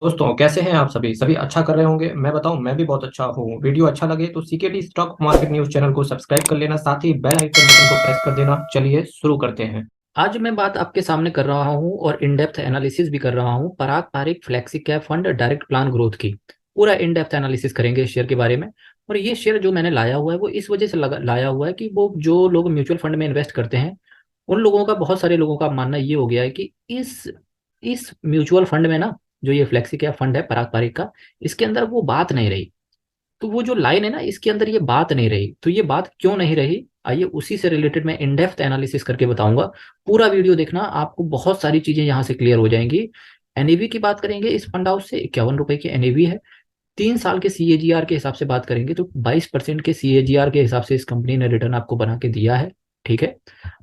दोस्तों कैसे हैं आप सभी सभी अच्छा कर रहे होंगे। मैं बताऊं, मैं भी बहुत अच्छा हूँ। वीडियो अच्छा लगे तो CKD stock market news channel को सब्सक्राइब कर लेना, साथ ही बेल आइकन बटन को प्रेस कर देना। चलिए शुरू करते हैं। आज मैं बात आपके सामने कर रहा हूँ और इन डेप्थ एनालिसिस भी कर रहा हूँ Parag Parikh flexi cap fund direct plan growth की। पूरा इन डेप्थ एनालिसिस करेंगे इस शेयर के बारे में। और ये शेयर जो मैंने लाया हुआ है वो इस वजह से लाया हुआ है कि वो जो लोग म्यूचुअल फंड में इन्वेस्ट करते हैं उन लोगों का, बहुत सारे लोगों का मानना ये हो गया है कि इस म्यूचुअल फंड में ना, जो ये फ्लेक्सी कैप फंड है पराग पारिक का, इसके अंदर वो बात नहीं रही। तो वो जो लाइन है ना, इसके अंदर ये बात नहीं रही, तो ये बात क्यों नहीं रही, आइए उसी से रिलेटेड मैं इन डेप्थ एनालिसिस करके बताऊंगा। पूरा वीडियो देखना, आपको बहुत सारी चीजें यहाँ से क्लियर हो जाएंगी। एनएवी की बात करेंगे, इस फंड हाउस से 51 रुपए की एनएवी है। 3 साल के सीएजीआर के हिसाब से बात करेंगे तो 22% के सीएजीआर के हिसाब से इस कंपनी ने रिटर्न आपको बना के दिया है। ठीक है।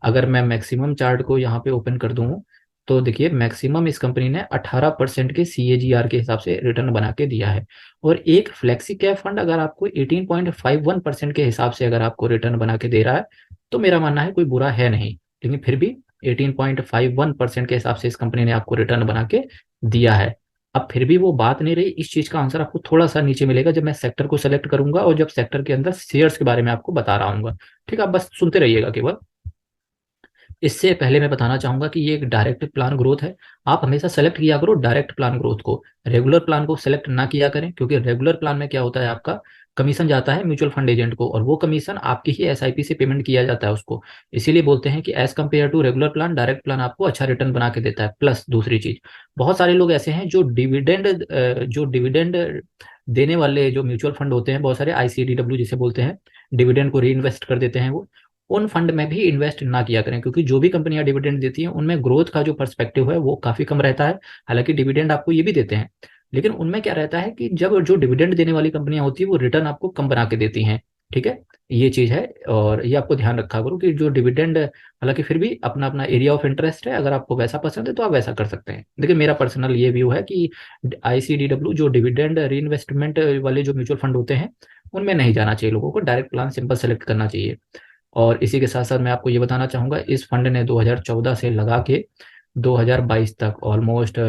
अगर मैं मैक्सिमम चार्ट को यहाँ पे ओपन कर दूँ तो देखिए, मैक्सिमम इस कंपनी ने 18% के सीएजीआर के हिसाब से रिटर्न बना के दिया है। और एक फ्लेक्सी कैप फंड अगर आपको 18.51% के हिसाब से अगर आपको रिटर्न बना के दे रहा है तो मेरा मानना है कोई बुरा है नहीं। लेकिन फिर भी 18.51% के हिसाब से इस कंपनी ने आपको रिटर्न बना के दिया है। अब फिर भी वो बात नहीं रही, इस चीज का आंसर आपको थोड़ा सा नीचे मिलेगा जब मैं सेक्टर को सेलेक्ट करूंगा और जब सेक्टर के अंदर शेयर्स के बारे में आपको बता रहा हूँ। ठीक है, आप बस सुनते रहिएगा केवल। इससे पहले मैं बताना चाहूंगा कि ये एक डायरेक्ट प्लान ग्रोथ है। आप हमेशा सेलेक्ट किया करो डायरेक्ट प्लान ग्रोथ को, रेगुलर प्लान को सेलेक्ट ना किया करें, क्योंकि रेगुलर प्लान में क्या होता है, आपका कमीशन जाता है म्यूचुअल फंड एजेंट को और वो कमीशन आपकी ही एसआईपी से पेमेंट किया जाता है उसको। इसीलिए बोलते हैं कि as compare to regular plan, direct plan आपको अच्छा रिटर्न बना के देता है। प्लस दूसरी चीज, बहुत सारे लोग ऐसे हैं जो डिविडेंड देने वाले जो म्यूचुअल फंड होते हैं, बहुत सारे आईसीडीडब्ल्यू जिसे बोलते हैं, डिविडेंड को री इन्वेस्ट कर देते हैं वो। उन फंड में भी इन्वेस्ट ना किया करें, क्योंकि जो भी कंपनियां डिविडेंड देती हैं उनमें ग्रोथ का जो पर्सपेक्टिव है वो काफी कम रहता है। हालांकि डिविडेंड आपको ये भी देते हैं, लेकिन उनमें क्या रहता है कि जब जो डिविडेंड देने वाली कंपनियां होती है वो रिटर्न आपको कम बना के देती हैं। ठीक है, ये चीज है और ये आपको ध्यान रखा करो कि जो डिविडेंड, हालांकि फिर भी अपना अपना एरिया ऑफ इंटरेस्ट है, अगर आपको वैसा पसंद है तो आप वैसा कर सकते हैं। देखिए, मेरा पर्सनल ये व्यू है कि आईसीडीडब्ल्यू जो डिविडेंड री इन्वेस्टमेंट वाले जो म्यूचुअल फंड होते हैं उनमें नहीं जाना चाहिए, लोगों को डायरेक्ट प्लान सिंपल सेलेक्ट करना चाहिए। और इसी के साथ साथ मैं आपको ये बताना चाहूंगा, इस फंड ने 2014 से लगा के 2022 तक ऑलमोस्ट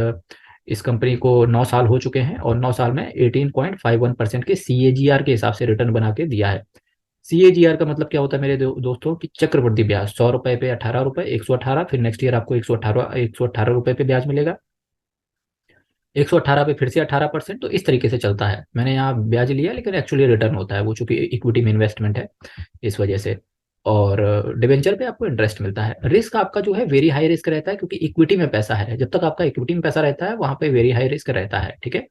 इस कंपनी को 9 साल हो चुके हैं और 9 साल में 18.51% के सीएजीआर के हिसाब से रिटर्न बना के दिया है। सीएजीआर का मतलब क्या होता है मेरे दोस्तों, कि चक्रवृद्धि ब्याज। 100 रुपए पे 18 रुपए, 118, फिर नेक्स्ट ईयर आपको 118 रुपए पे ब्याज मिलेगा। 118 पे फिर से 18%। तो इस तरीके से चलता है। मैंने यहाँ ब्याज लिया लेकिन एक्चुअली रिटर्न होता है वो, चूंकि इक्विटी में इन्वेस्टमेंट है इस वजह से। और डिवेंचर पे आपको इंटरेस्ट मिलता है। रिस्क आपका जो है वेरी हाई रिस्क रहता है, क्योंकि इक्विटी में पैसा है। जब तक आपका इक्विटी में पैसा रहता है वहां पे वेरी हाई रिस्क रहता है। ठीक है।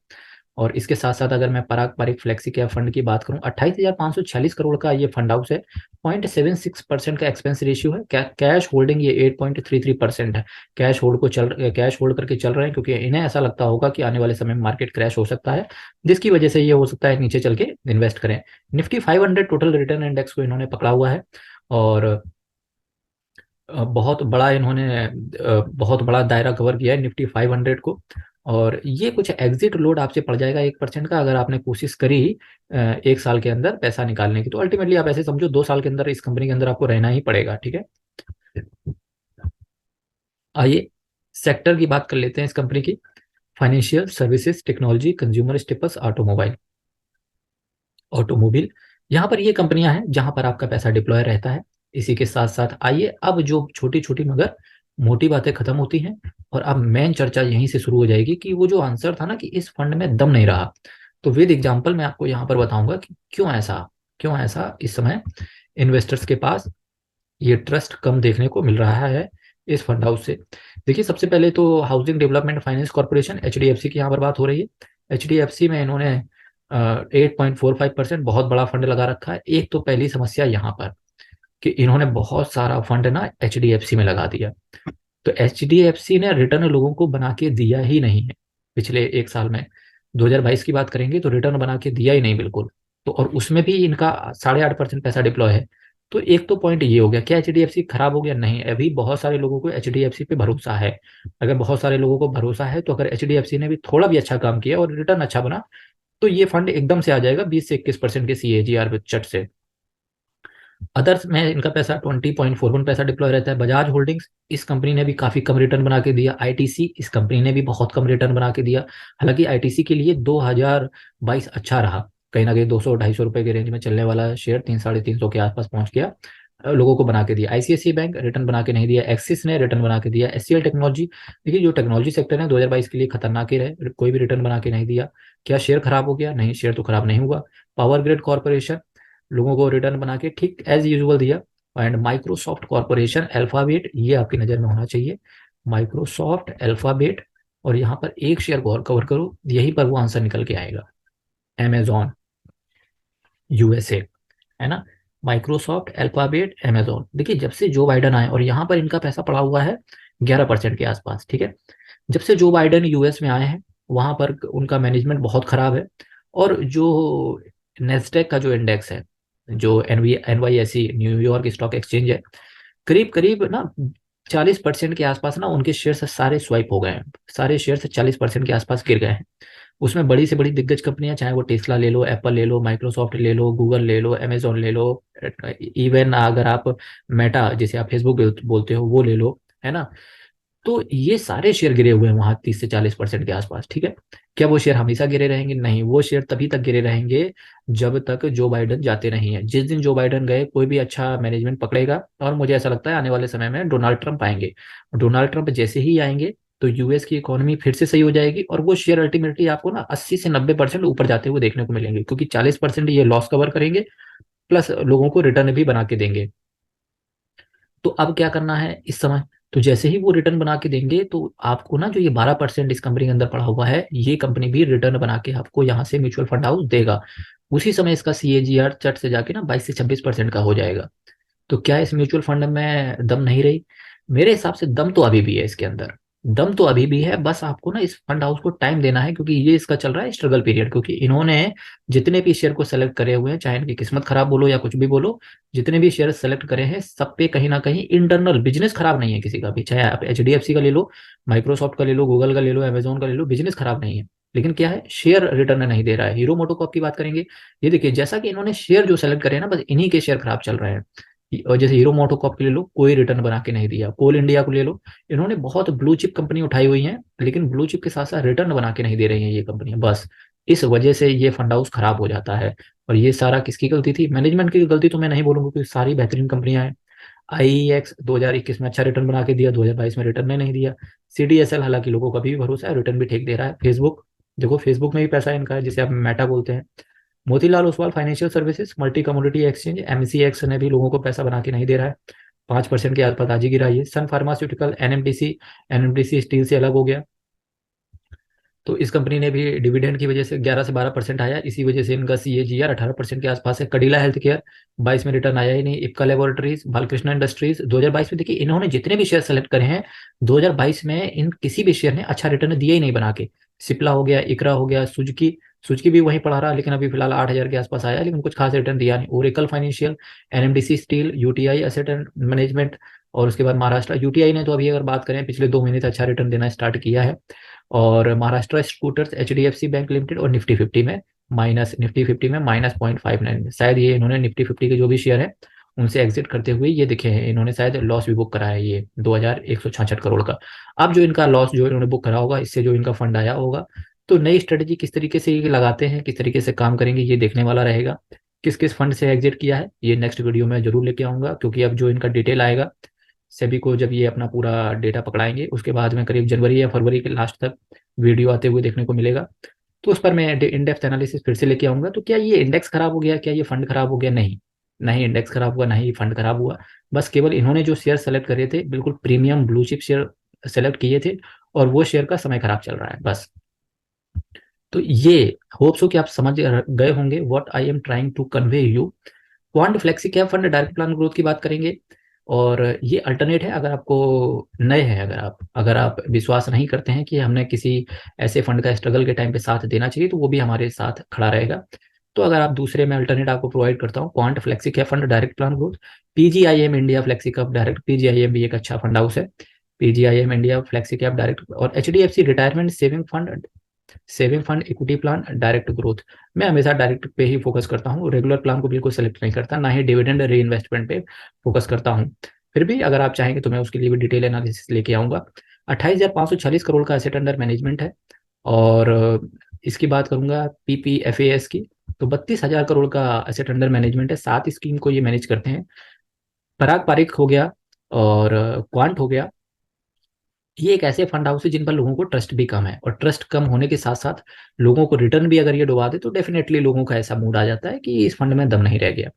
और इसके साथ साथ अगर मैं पराग पारिक फ्लेक्सी कैप फंड की बात करूं, 28,546 करोड़ का ये फंड हाउस है। 0.76% का एक्सपेंस रेशियो है। कैश होल्डिंग ये 8.33% है। कैश होल्ड करके चल रहे हैं, क्योंकि इन्हें ऐसा लगता होगा कि आने वाले समय में मार्केट क्रैश हो सकता है, जिसकी वजह से ये हो सकता है नीचे चल के इन्वेस्ट करें। निफ्टी 500 टोटल रिटर्न इंडेक्स को इन्होंने पकड़ा हुआ है। और बहुत बड़ा दायरा कवर किया है निफ्टी 500 को। और ये कुछ एग्जिट लोड आपसे पड़ जाएगा 1% का, अगर आपने कोशिश करी 1 साल के अंदर पैसा निकालने की। तो अल्टीमेटली आप ऐसे समझो 2 साल के अंदर इस कंपनी के अंदर आपको रहना ही पड़ेगा। ठीक है। आइए सेक्टर की बात कर लेते हैं इस कंपनी की। Financial services, technology, consumer staples, automobile, यहाँ पर ये कंपनियां हैं जहां पर आपका पैसा डिप्लॉय रहता है। इसी के साथ साथ आइए, अब जो छोटी छोटी मगर मोटी बातें खत्म होती हैं और अब मेन चर्चा यहीं से शुरू हो जाएगी कि वो जो आंसर था ना कि इस फंड में दम नहीं रहा, तो विद एग्जांपल मैं आपको यहाँ पर बताऊंगा कि क्यों ऐसा इस समय इन्वेस्टर्स के पास ये ट्रस्ट कम देखने को मिल रहा है इस फंड हाउस से। देखिए, सबसे पहले तो housing development finance corporation, HDFC की यहाँ पर बात हो रही है। एचडीएफसी में इन्होंने 8.45% बहुत बड़ा फंड लगा रखा है। एक तो पहली समस्या यहाँ पर कि इन्होंने बहुत सारा फंड ना एचडीएफसी में लगा दिया। तो एचडीएफसी ने रिटर्न लोगों को बना के दिया ही नहीं है पिछले 1 साल में। 2022 की बात करेंगे तो रिटर्न बना के दिया ही नहीं बिल्कुल। तो और उसमें भी इनका 8.5% पैसा डिप्लॉय है। तो एक तो पॉइंट ये हो गया, क्या एचडीएफसी खराब हो गया? नहीं, अभी बहुत सारे लोगों को एचडीएफसी पे भरोसा है। अगर बहुत सारे लोगों को भरोसा है तो अगर एचडीएफसी ने भी थोड़ा भी अच्छा काम किया और रिटर्न अच्छा बना तो ये फंड एकदम से आ जाएगा 20 से 21% के सीएजीआर चट से। अदर्स में इनका पैसा 20.41 पैसा डिप्लॉय रहता है। बजाज होल्डिंग्स, इस कंपनी ने भी काफी कम रिटर्न बना के दिया। आईटीसी, इस कंपनी ने भी बहुत कम रिटर्न बना के दिया। हालांकि आईटीसी के लिए 2022 अच्छा रहा, कहीं ना कहीं 200-250 रुपए के रेंज में चलने वाला शेयर 300-350 के आसपास पहुंच गया, लोगों को बना के दिया। आईसीआईसी बैंक रिटर्न बना के नहीं दिया। एक्सिस ने रिटर्न बना के दिया। एचसीएल टेक्नोलॉजी, देखिए जो टेक्नोलॉजी सेक्टर है 2022 के लिए खतरनाक ही रहे, कोई भी रिटर्न बना के नहीं दिया। क्या शेयर खराब हो गया? नहीं, शेयर तो खराब नहीं हुआ। पावर ग्रिड कॉर्पोरेशन, लोगों को रिटर्न बना के ठीक एज यूजुअल दिया। एंड माइक्रोसॉफ्ट कॉर्पोरेशन, अल्फाबेट, ये आपकी नजर में होना चाहिए। माइक्रोसॉफ्ट, अल्फाबेट, और यहाँ पर एक शेयर को और कवर करो, यहीं पर वो आंसर निकल के आएगा, अमेजॉन यूएसए, है ना। Microsoft, alphabet, Amazon. देखिए जब से जो बाइडन आए, और यहाँ पर इनका पैसा पड़ा हुआ है 11% के आसपास, ठीक है। जब से जो बाइडन यूएस में आए हैं, वहां पर उनका मैनेजमेंट बहुत खराब है। और जो नेस्डेक का जो इंडेक्स है, जो एनवाईएसई न्यूयॉर्क स्टॉक एक्सचेंज है, करीब करीब ना 40% के आसपास ना उनके शेयर से सारे स्वाइप हो गए हैं। सारे शेयर से 40% के आसपास गिर गए हैं। उसमें बड़ी से बड़ी दिग्गज कंपनियां, चाहे वो टेस्ला ले लो, एप्पल ले लो, माइक्रोसॉफ्ट ले लो, गूगल ले लो, अमेजोन ले लो, इवन अगर आप मेटा, जिसे आप फेसबुक बोलते हो, वो ले लो, है ना। तो ये सारे शेयर गिरे हुए हैं वहां 30 से 40% के आसपास, ठीक है। क्या वो शेयर हमेशा गिरे रहेंगे? नहीं, वो शेयर तभी तक गिरे रहेंगे जब तक जो बाइडन जाते नहीं है। जिस दिन जो बाइडन गए, कोई भी अच्छा मैनेजमेंट पकड़ेगा, और मुझे ऐसा लगता है आने वाले समय में डोनाल्ड ट्रंप आएंगे। डोनाल्ड ट्रंप जैसे ही आएंगे तो यूएस की इकोनॉमी फिर से सही हो जाएगी, और वो शेयर अल्टीमेटली आपको ना 80 से 90% ऊपर जाते हुए देखने को मिलेंगे, क्योंकि 40% ये लॉस कवर करेंगे, प्लस लोगों को रिटर्न भी बना के देंगे। तो अब क्या करना है इस समय? तो जैसे ही वो रिटर्न बना के देंगे, तो आपको ना जो ये 12% इस कंपनी के अंदर पड़ा हुआ है, ये कंपनी भी रिटर्न बना के आपको यहाँ से म्यूचुअल फंड हाउस देगा। उसी समय इसका सीएजीआर चट से जाके ना 22 से 26% का हो जाएगा। तो क्या इस म्यूचुअल फंड में दम नहीं रही? मेरे हिसाब से दम तो अभी भी है इसके अंदर। दम तो अभी भी है, बस आपको ना इस फंड हाउस को टाइम देना है, क्योंकि ये इसका चल रहा है स्ट्रगल पीरियड। क्योंकि इन्होंने जितने भी शेयर को सेलेक्ट करे हुए हैं, चाहे इनकी किस्मत खराब बोलो या कुछ भी बोलो, जितने भी शेयर सेलेक्ट करे हैं, सब पे कहीं ना कहीं इंटरनल बिजनेस खराब नहीं है किसी का भी। चाहे आप एचडीएफसी का ले लो, माइक्रोसॉफ्ट का ले लो, गूगल का ले लो, अमेजोन का ले लो, बिजनेस खराब नहीं है। लेकिन क्या है, शेयर रिटर्न नहीं दे रहा है। हीरो मोटोकॉर्प की बात करेंगे, ये देखिए जैसा कि इन्होंने शेयर जो सेलेक्ट करे हैं ना, बस इन्हीं के शेयर खराब चल रहे हैं। और जैसे हीरो मोटोकॉर्प के ले लो, कोई रिटर्न बना के नहीं दिया। कोल इंडिया को ले लो, इन्होंने बहुत ब्लू चिप कंपनी उठाई हुई है, लेकिन ब्लू चिप के साथ साथ रिटर्न बना के नहीं दे रही है ये कंपनियां। बस इस वजह से ये फंड हाउस खराब हो जाता है। और ये सारा किसकी गलती थी? मैनेजमेंट की गलती तो मैं नहीं बोलूंगा, क्योंकि सारी बेहतरीन कंपनियां हैं। आईईएक्स 2021 में अच्छा रिटर्न बना के दिया, 2022 में रिटर्न नहीं दिया। सीडीएसएल, हालांकि लोगों का भी भरोसा है, रिटर्न भी ठीक दे रहा है। फेसबुक, देखो फेसबुक में भी पैसा इनका है, जिसे आप मेटा बोलते हैं। Motilal Oswal financial services multi commodity exchange, MCX ने भी लोगों को पैसा बना के नहीं दे रहा है, 5% के आसपास आज ही गिरा ये। सन फार्मास्यूटिकल, एनएमडीसी, एनएमडीसी स्टील से अलग हो गया, तो इस कंपनी ने भी डिविडेंड की वजह से 11 से 12% आया, इसी वजह से इनका सीएजीआर 18% के आसपास है। कडिला हेल्थ केयर 22 में रिटर्न आया ही नहीं। इप्का लेबोरेटरीज, बालकृष्ण इंडस्ट्रीज 2022 में, देखिए इन्होंने जितने भी शेयर सेलेक्ट करे हैं 2022 में, इन किसी भी शेयर ने अच्छा रिटर्न दिया ही नहीं बना के। सिप्ला हो गया, इकरा हो गया, सुजुकी, सुजुकी भी वहीं पड़ा रहा, लेकिन अभी फिलहाल 8,000 के आसपास आया, लेकिन कुछ खास रिटर्न दिया नहीं। Oracle financial, NMDC steel, UTI asset and management, और उसके बाद महाराष्ट्र यूटीआई ने तो अभी अगर बात करें पिछले 2 महीने से अच्छा रिटर्न देना स्टार्ट किया है। और Maharashtra scooters, HDFC bank limited, और निफ्टी फिफ्टी में माइनस, निफ्टी फिफ्टी में -0.59। शायद ये इन्होंने निफ्टी फिफ्टी के जो भी शेयर है उनसे एग्जिट करते हुए ये दिखे हैं, इन्होंने शायद लॉस भी बुक करा है ये 2,166 करोड़ का। अब जो इनका लॉस जो इन्होंने बुक करा होगा, इससे जो इनका फंड आया होगा, तो नई स्ट्रेटेजी किस तरीके से ये लगाते हैं, किस तरीके से काम करेंगे, ये देखने वाला रहेगा। किस किस फंड से एग्जिट किया है ये नेक्स्ट वीडियो में जरूर लेके आऊंगा, क्योंकि अब जो इनका डिटेल आएगा, सेबी को जब ये अपना पूरा डेटा पकड़ाएंगे, उसके बाद में करीब जनवरी या फरवरी के लास्ट तक वीडियो आते हुए देखने को मिलेगा। तो उस पर मैं इन डेप्थ एनालिसिस फिर से लेके आऊंगा। तो क्या ये इंडेक्स खराब हो गया? क्या ये फंड खराब हो गया? नहीं, नहीं इंडेक्स खराब हुआ, नहीं फंड खराब हुआ। बस केवल इन्होंने जो शेयर सेलेक्ट करे थे, बिल्कुल premium blue chip share select किए थे, और वो शेयर का समय खराब चल रहा है बस। तो ये होप्स हो कि आप समझ गए होंगे what I am trying to convey you. Quant flexi cap fund direct plan growth की बात करेंगे, और ये अल्टरनेट है। अगर आपको नए हैं, अगर आप विश्वास नहीं करते हैं कि हमने किसी ऐसे फंड का स्ट्रगल के टाइम पे साथ देना चाहिए, तो वो भी हमारे साथ खड़ा रहेगा। तो अगर आप दूसरे में अल्टरनेट आपको प्रोवाइड करता हूँ, quant flexi cap fund direct plan growth, PGIM India flexi cap direct, PGIM भी एक अच्छा फंड हाउस है। PGIM India flexi cap direct, और HDFC retirement saving fund saving fund, equity plan, direct growth. मैं हमेशा direct पे ही focus करता हूँ, रेगुलर प्लान को बिल्कुल सेलेक्ट नहीं करता, ना ही डिविडेंड री इन्वेस्टमेंट पे फोकस करता हूँ। फिर भी अगर आप चाहेंगे तो मैं उसके लिए भी डिटेल एनालिसिस लेके आऊँगा। 28,540 करोड़ का एसेट अंडर मैनेजमेंट है। और इसकी बात करूंगा पीपीएफएएस की, तो 32,000 करोड़ का एसेट अंडर मैनेजमेंट है। 7 स्कीम को ये मैनेज करते हैं। पराग पारिक हो गया और क्वांट हो गया। ये एक ऐसे फंड हाउस है जिन पर लोगों को ट्रस्ट भी कम है, और ट्रस्ट कम होने के साथ साथ लोगों को रिटर्न भी अगर ये डुबा दे तो डेफिनेटली लोगों का ऐसा मूड आ जाता है कि इस फंड में दम नहीं रह गया।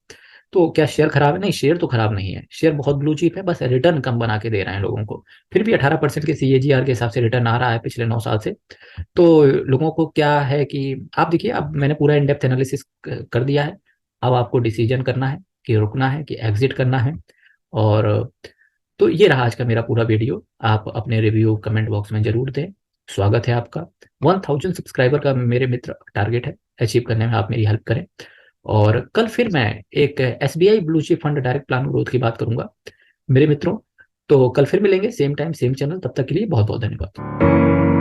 तो क्या शेयर खराब है? नहीं, शेयर तो खराब नहीं है, शेयर बहुत ब्लू चिप है, बस रिटर्न कम बना के दे रहे हैं लोगों को। फिर भी 18% के सीएजीआर के हिसाब से रिटर्न आ रहा है पिछले 9 साल से। तो लोगों को क्या है कि आप देखिए, अब मैंने पूरा इन डेप्थ एनालिसिस कर दिया है। अब आपको डिसीजन करना है कि रुकना है कि एग्जिट करना है। और तो ये रहा आज का मेरा पूरा वीडियो। आप अपने रिव्यू कमेंट बॉक्स में जरूर दें। स्वागत है आपका। 1000 सब्सक्राइबर का मेरे मित्र टारगेट है, अचीव करने में आप मेरी हेल्प करें। और कल फिर मैं एक SBI blue chip fund direct plan growth की बात करूंगा मेरे मित्रों। तो कल फिर मिलेंगे, सेम टाइम सेम चैनल। तब तक के लिए बहुत बहुत धन्यवाद।